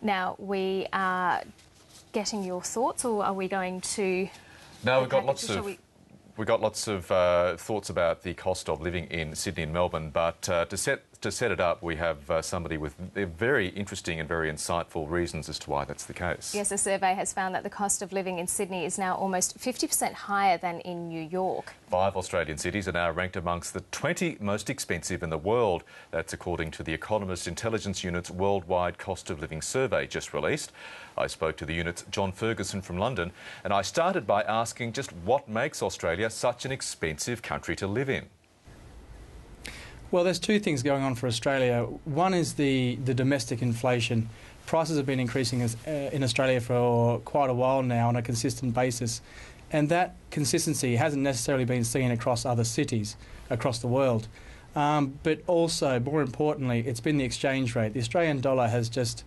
Now, we are getting your thoughts, or are we going to... No, we've got lots of thoughts about the cost of living in Sydney and Melbourne, but to set it up, we have somebody with very interesting and very insightful reasons as to why that's the case. Yes, a survey has found that the cost of living in Sydney is now almost 50% higher than in New York. 5 Australian cities are now ranked amongst the 20 most expensive in the world. That's according to the Economist Intelligence Unit's Worldwide Cost of Living Survey just released. I spoke to the unit's John Ferguson from London, and I started by asking just what makes Australia such an expensive country to live in. Well, there's two things going on for Australia. One is the domestic inflation. Prices have been increasing in Australia for quite a while now on a consistent basis, and that consistency hasn't necessarily been seen across other cities across the world. But also, more importantly, it's been the exchange rate. The Australian dollar has just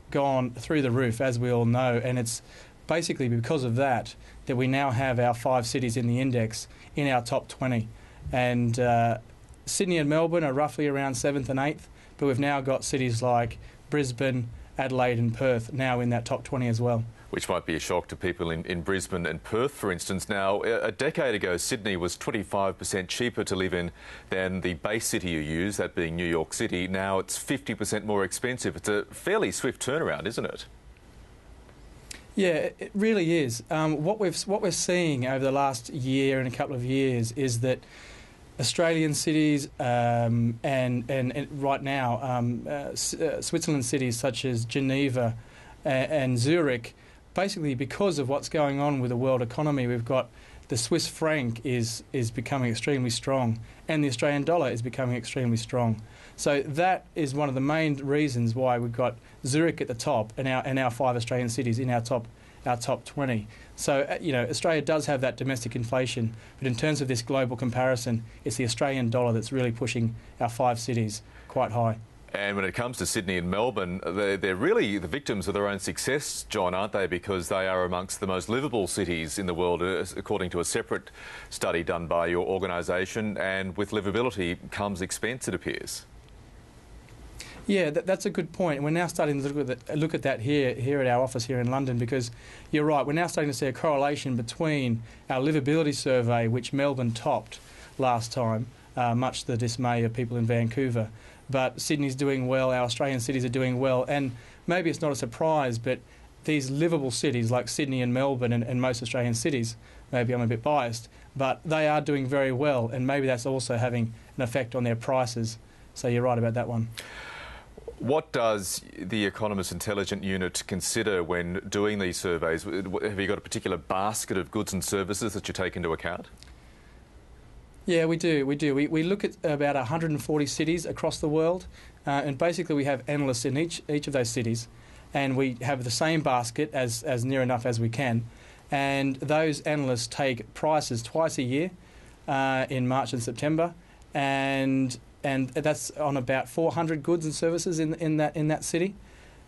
gone through the roof, as we all know, and it's basically because of that we now have our 5 cities in the index in our top 20. And Sydney and Melbourne are roughly around 7th and 8th, but we've now got cities like Brisbane, Adelaide and Perth now in that top 20 as well. Which might be a shock to people in Brisbane and Perth, for instance. Now, a decade ago, Sydney was 25% cheaper to live in than the base city you use, that being New York City. Now it's 50% more expensive. It's a fairly swift turnaround, isn't it? Yeah, it really is. What we're seeing over the last year and a couple of years is that Australian cities and right now Switzerland cities such as Geneva and Zurich, basically because of what's going on with the world economy, we've got the Swiss franc is becoming extremely strong and the Australian dollar is becoming extremely strong. So that is one of the main reasons why we've got Zurich at the top and our 5 Australian cities in our top 20. So, you know, Australia does have that domestic inflation, but in terms of this global comparison, it's the Australian dollar that's really pushing our 5 cities quite high. And when it comes to Sydney and Melbourne, they're really the victims of their own success, John, aren't they? Because they are amongst the most livable cities in the world, according to a separate study done by your organisation. And with livability comes expense, it appears. Yeah, that's a good point. We're now starting to look at that here at our office here in London, because you're right, we're now starting to see a correlation between our livability survey, which Melbourne topped last time, much to the dismay of people in Vancouver. But Sydney's doing well, our Australian cities are doing well, and maybe it's not a surprise, but these livable cities like Sydney and Melbourne and most Australian cities, maybe I'm a bit biased, but they are doing very well, and maybe that's also having an effect on their prices. So you're right about that one. What does the Economist Intelligence Unit consider when doing these surveys? Have you got a particular basket of goods and services that you take into account? Yeah, we do. We look at about 140 cities across the world, and basically we have analysts in each of those cities, and we have the same basket as near enough as we can, and those analysts take prices twice a year in March and September, and that's on about 400 goods and services in that city.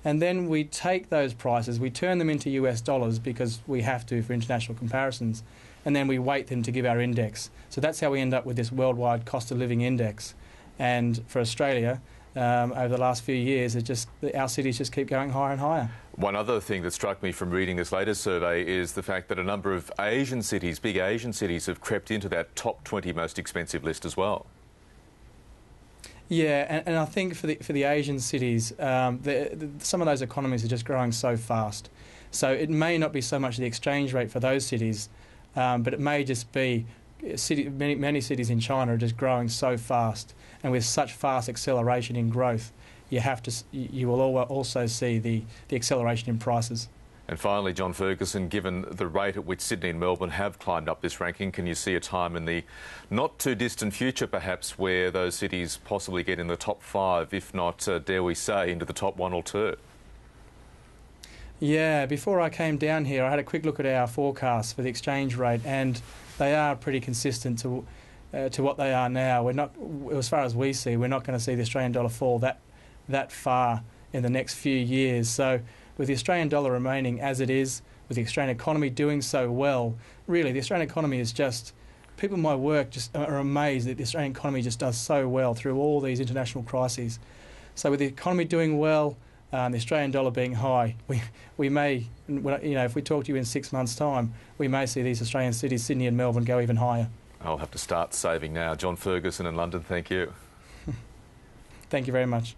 And then we take those prices, we turn them into US dollars because we have to for international comparisons, and then we weight them to give our index. So that's how we end up with this worldwide cost of living index. And for Australia, over the last few years, our cities just keep going higher and higher. One other thing that struck me from reading this latest survey is the fact that a number of Asian cities, big Asian cities, have crept into that top 20 most expensive list as well. Yeah, and I think for the Asian cities, some of those economies are just growing so fast. So it may not be so much the exchange rate for those cities, but it may just be many cities in China are just growing so fast, and with such fast acceleration in growth, you will also see the acceleration in prices. And finally, John Ferguson, given the rate at which Sydney and Melbourne have climbed up this ranking, can you see a time in the not-too-distant future, perhaps, where those cities possibly get in the top 5, if not, dare we say, into the top 1 or 2? Yeah, before I came down here, I had a quick look at our forecasts for the exchange rate, and they are pretty consistent to what they are now. We're not, as far as we see, we're not going to see the Australian dollar fall that far in the next few years. So with the Australian dollar remaining as it is, with the Australian economy doing so well, really the Australian economy is just, people in my work just are amazed that the Australian economy just does so well through all these international crises. So with the economy doing well, the Australian dollar being high, we may, if we talk to you in 6 months' time, we may see these Australian cities, Sydney and Melbourne, go even higher. I'll have to start saving now. John Ferguson in London, thank you. Thank you very much.